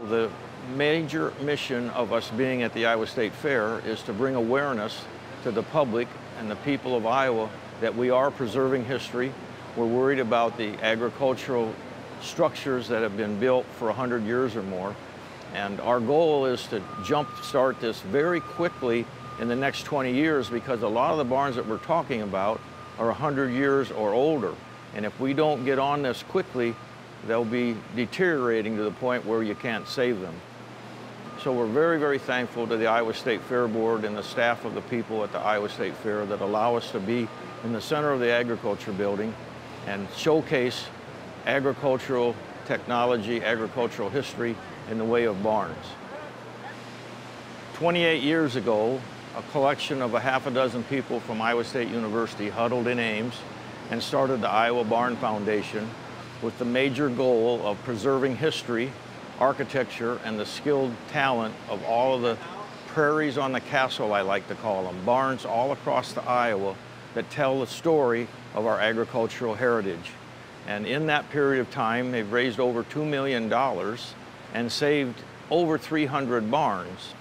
The major mission of us being at the Iowa State Fair is to bring awareness to the public and the people of Iowa that we are preserving history. We're worried about the agricultural structures that have been built for 100 years or more. And our goal is to jumpstart this very quickly in the next 20 years, because a lot of the barns that we're talking about are 100 years or older. And if we don't get on this quickly, they'll be deteriorating to the point where you can't save them. So we're very, very thankful to the Iowa State Fair Board and the staff of the people at the Iowa State Fair that allow us to be in the center of the agriculture building and showcase agricultural technology, agricultural history in the way of barns. 28 years ago, a collection of a half a dozen people from Iowa State University huddled in Ames and started the Iowa Barn Foundation with the major goal of preserving history, architecture, and the skilled talent of all of the prairies on the castle, I like to call them, barns all across the Iowa that tell the story of our agricultural heritage. And in that period of time, they've raised over $2 million and saved over 300 barns.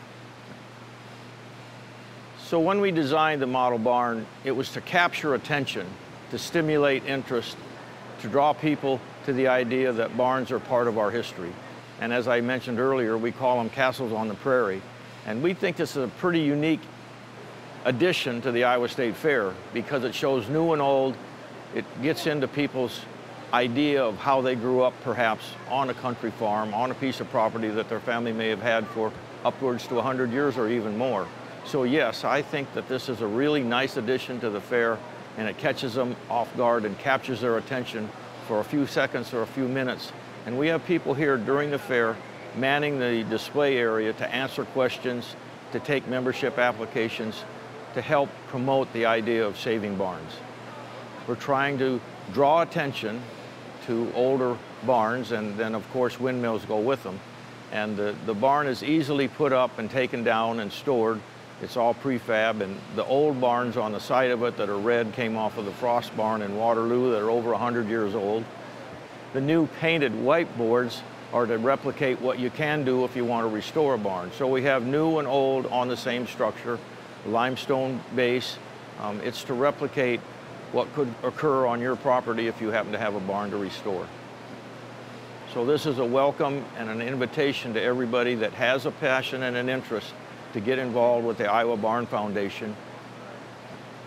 So when we designed the model barn, it was to capture attention, to stimulate interest, to draw people to the idea that barns are part of our history. And as I mentioned earlier, we call them castles on the prairie. And we think this is a pretty unique addition to the Iowa State Fair because it shows new and old. It gets into people's idea of how they grew up perhaps on a country farm, on a piece of property that their family may have had for upwards to 100 years or even more. So yes, I think that this is a really nice addition to the fair, and it catches them off guard and captures their attention for a few seconds or a few minutes. And we have people here during the fair manning the display area to answer questions, to take membership applications, to help promote the idea of saving barns. We're trying to draw attention to older barns, and then of course windmills go with them. And the barn is easily put up and taken down and stored. It's all prefab, and the old barns on the side of it that are red came off of the Frost barn in Waterloo that are over 100 years old. The new painted white boards are to replicate what you can do if you want to restore a barn. So we have new and old on the same structure, limestone base. It's to replicate what could occur on your property if you happen to have a barn to restore. So this is a welcome and an invitation to everybody that has a passion and an interest to get involved with the Iowa Barn Foundation